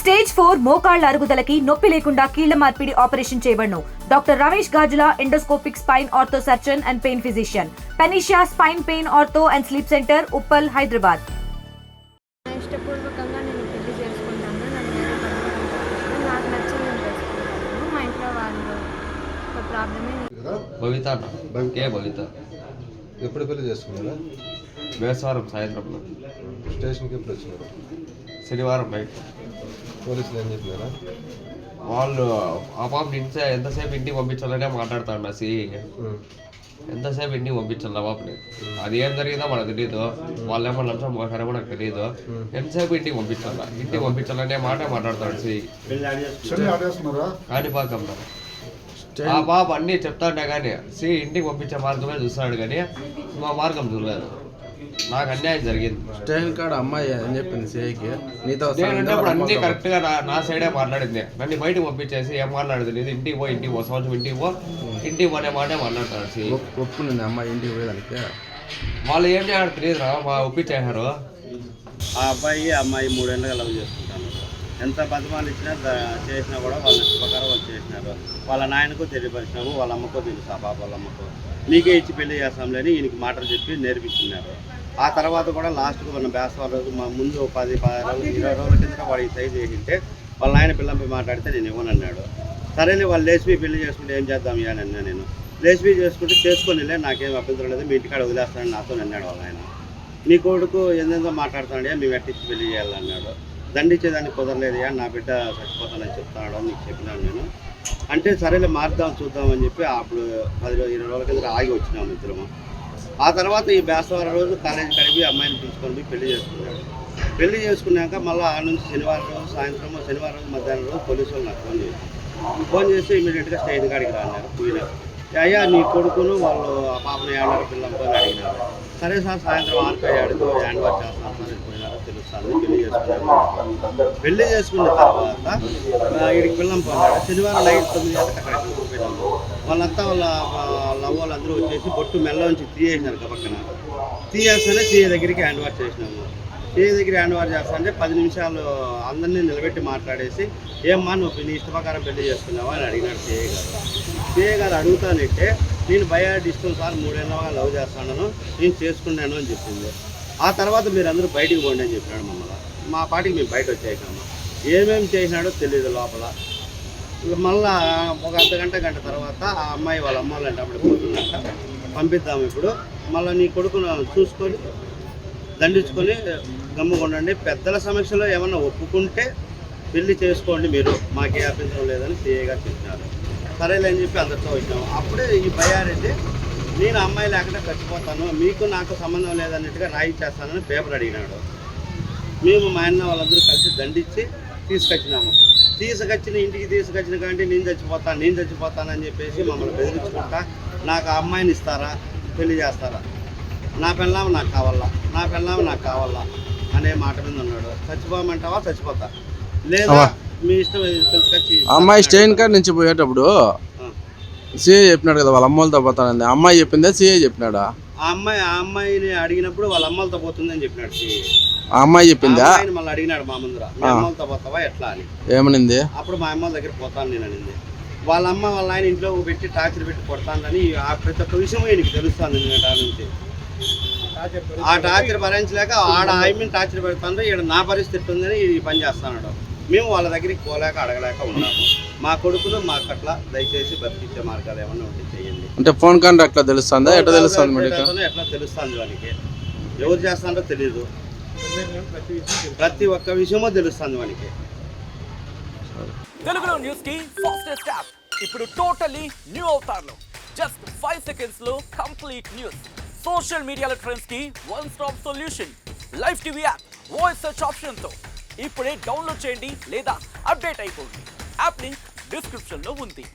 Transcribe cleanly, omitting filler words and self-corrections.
Stage 4 మోకాళ్ల అరుగుదలకి నొప్పి లేకుండా కీళ్ల మార్పిడి ఆపరేషన్ చేయబడును. Doctor Ramesh Gajula, endoscopic spine ortho surgeon and pain physician, పెనిషియా spine pain ortho and sleep centre, Uppal, Hyderabad. ఇష్టపూర్వకంగా నేను పెళ్లి చేసుకుంటాను. నాకు నచ్చింది చేసుకుంటాను. మా ఇంట్లో వాళ్ళు ఒక ప్రాబ్లమే. భవిత ఎప్పుడు పెళ్లి చేసుకున్నారా? బేసవారం సాయంత్రంలో. స్టేషన్కి ఎప్పుడు వచ్చినారు? శనివారం నైట్. పోలీసులు ఏం చెప్పినారా? వాళ్ళు ఆ పాపని ఎంతసేపు ఇంటికి పంపించాలనే మాట్లాడుతాడు సిఈ. ఎంతసేపు ఇంటికి పంపించాలి ఆ పాపని, అది ఏం జరిగిందో మనకు తెలియదు. వాళ్ళు ఏమన్నా లంచం పోసారేమో నాకు తెలియదు. ఎంతసేపు ఇంటికి పంపించాలనే మాట మాట్లాడతాడు సిఈ. కాణిపాకంలో ఆ పాప అన్నీ చెప్తాంటే కానీ సిఈ ఇంటికి పంపించే మార్గమే చూస్తాడు కానీ మా మార్గం చూడలేదు. నాకు అన్యాయం జరిగింది. స్టేషన్ కాడ అమ్మాయి అని చెప్పింది సిఐకి, నీతో నేనంటే ఇప్పుడు అన్ని కరెక్ట్ గా నా సైడే మాట్లాడింది. నన్ను బయటకు పంపించేసి ఏం మాట్లాడదు లేదు. ఇంటికి పో సంవత్సరం ఇంటికి పోనే మాటే మాట్లాడతాడు సిఐ. ఒప్పుకుంది అమ్మాయి ఇంటికి పోయేదానికి. వాళ్ళు ఏం చేయాలి తెలియదురా, మా ఒప్పించేశారు. ఆ అమ్మాయి 3 ఏళ్ళుగా లవ్ చేసుకుంటాను. ఎంత బతిమాలు ఇచ్చినా చేసినా కూడా వాళ్ళ ప్రకారం వాళ్ళు చేసినారు. వాళ్ళ నాయనకు తెలియపరిచినాము, వాళ్ళ అమ్మకో తెలుసు. ఆ పాప వాళ్ళ అమ్మకు నీకే ఇచ్చి పెళ్లి చేస్తాంలేని ఈయనకి మాటలు చెప్పి నేర్పించినారు. ఆ తర్వాత కూడా లాస్ట్కు మన బేసవారం రోజు మా ముందు 10-20 రోజుల కింద వాడికి సైజ్ చేసింటే వాళ్ళ నాయన పిల్లంపై మాట్లాడితే నేను ఇవ్వనన్నాడు. సరేలే వాళ్ళు లేచిపోయి పెళ్లి చేసుకుంటే ఏం చేద్దాం అని అన్నా. నేను లేచిపోయి చేసుకుంటే చేసుకోనిలే, నాకేం అభ్యంతరం లేదు, మీ ఇంటికాడ వదిలేస్తానని నాతో అన్నాడు వాళ్ళ ఆయన. నీ కొడుకు ఎంతెంతో మాట్లాడుతున్నాడే, మేము ఎట్టించి పెళ్లి చేయాలన్నాడు. దండించేదానికి కుదరలేదు, నా బిడ్డ చచ్చిపోతానని చెప్తాడు నీకు చెప్పినాను నేను. అంటే సరేలే మారుద్దాం చూద్దామని చెప్పి అప్పుడు 10-20 రోజుల కింద ఆగి వచ్చినాము ఇద్దరము. ఆ తర్వాత ఈ బేస్తవారం రోజు కాలేజీ కడిపి అమ్మాయిని పిలుచుకొని పోయి పెళ్లి చేసుకున్నాడు. పెళ్లి చేసుకున్నాక మళ్ళీ ఆ నుంచి శనివారం రోజు సాయంత్రం, శనివారం రోజు మధ్యాహ్నం రోజు పోలీసు వాళ్ళు నాకు ఫోన్ చేసి ఇమీడియట్గా స్టేషన్ కాడికి రాన్నారు. పోయినారు. అయ్యా నీ కొడుకును వాళ్ళు ఆ పాపను ఏడారు పిల్లలతో అడిగినారు. సరే సార్ సాయంత్రం 6 అడుగు హ్యాండ్ వాష్ చేస్తాను సార్ పోయినారో తెలుస్తుంది. పెళ్లి చేసుకున్న తర్వాత వీడికి పిల్లం పోయినాడు. శనివారం నైట్ 9 గంటలకు అక్కడ పోయినాము. వాళ్ళంతా వాళ్ళ వాళ్ళందరూ వచ్చేసి బొట్టు మెల్ల నుంచి తీయేసినారు. పక్కన తీయేస్తేనే సీఏ దగ్గరికి హ్యాండ్ వాష్ చేసినాము. సీఏ దగ్గర హ్యాండ్ వాష్ చేస్తా అంటే 10 నిమిషాలు అందరినీ నిలబెట్టి మాట్లాడేసి ఏమ్మా నువ్వు నీ ఇష్ట ప్రకారం పెళ్లి చేసుకున్నావా అని అడిగినాడు సీఏ గారు. సీఏ గారు అడుగుతానంటే నేను బయాడ్ ఇష్టం సార్ 3 ఏళ్ళగా లవ్ చేస్తాను, నేను చేసుకున్నాను అని చెప్పింది. ఆ తర్వాత మీరు అందరూ బయటికి పోండి అని చెప్పినాడు మమ్మల్ని. మా పాటికి మేము బయట వచ్చేసాము. ఏమేమి చేసినాడో తెలియదు లోపల. మళ్ళా ఒక గంట తర్వాత ఆ అమ్మాయి వాళ్ళ అమ్మాయిలు అంటే అప్పుడు పోతున్నట్ట పంపిద్దాము ఇప్పుడు. మళ్ళీ నీ కొడుకును చూసుకొని దండించుకొని గమ్ముకుండండి, పెద్దల సమక్షంలో ఏమన్నా ఒప్పుకుంటే పెళ్లి చేసుకోండి మీరు, మాకే అభ్యంతరం లేదని సీఏ గారు చెప్పినారు. సరేలే అని చెప్పి అందరితో వచ్చినాము. అప్పుడే ఈ భయారెడ్డి నేను అమ్మాయి లేకుండా చచ్చిపోతాను, మీకు నాకు సంబంధం లేదన్నట్టుగా రాయి చేస్తానని పేపర్ అడిగినాడు. మేము మా అన్న వాళ్ళందరూ కలిసి దండించి తీసుకొచ్చినాము. ఇంటికి తీసుకొచ్చిన కంటే నేను చచ్చిపోతానని చెప్పేసి మమ్మల్ని బెదిరించుకుంటా నాకు ఆ అమ్మాయిని ఇస్తారా, పెళ్లి చేస్తారా, నా పెళ్ళాం నాకు కావాలా అనే మాట మీద ఉన్నాడు. చచ్చిపోమంటావా చచ్చిపోతా, లేదా మీ ఇష్టం తీసుకొచ్చి. అమ్మాయి స్టేషన్ కాడ నుంచి పోయేటప్పుడు సిఏ చెప్పినాడు కదా వాళ్ళ అమ్మలతో పోతానండి. అమ్మాయి చెప్పిందా సిఏ చెప్పినాడా? ఆ అమ్మాయిని అడిగినప్పుడు వాళ్ళ అమ్మలతో పోతుందని చెప్పినాడు సిఏ. ఆ అమ్మాయి చెప్పిందా? మళ్ళీ అడిగినాడు మా ముందర, మీ అమ్మలతో పోతావా ఎట్లా అని. ఏమనింది? అప్పుడు మా అమ్మల దగ్గర పోతాను నేను అనింది. వాళ్ళ అమ్మ వాళ్ళ ఆయన ఇంట్లో పెట్టి టార్చర్ పెట్టి కొడతానని ప్రతి ఒక్క విషయం ఈయనకి తెలుస్తుంది. నుంచి ఆ టార్చర్ భరించలేక ఆడ ఆయమ్మని టార్చర్ పెడతాను, ఈడ నా పరిస్థితి ఉందని ఈ పని చేస్తాడు. మేము వాళ్ళ దగ్గరికి పోలేక అడగలేక ఉన్నాము. మా కొడుకును మాకు అట్లా దయచేసి బతికించే మార్గాలు ఏమన్నా ఉంటే చేయండి. అంటే ఫోన్ కాంటాక్ట్ అట్లా తెలుస్తుందా? ఎట్లా తెలుస్తుంది? ఎట్లా తెలుస్తుంది వానికి, ఎవరు చేస్తాడో తెలియదు. ప్రతి ఒక్క విషయమో తెలుస్తుంది వానికి. తెలుగులో న్యూస్ కి ఫాస్టెస్ట్ యాప్ ఇప్పుడు టోటలీ న్యూ అవతార్లో జస్ట్ 5 సెకండ్స్ లో కంప్లీట్ న్యూస్. సోషల్ మీడియాలో ట్రెండ్స్ కి one stop solution. Live TV app voice search option తో ఇప్పుడే డౌన్లోడ్ చేయండి లేదా అప్డేట్ అయిపోండి. యాప్ లింక్ డిస్క్రిప్షన్ లో ఉంది.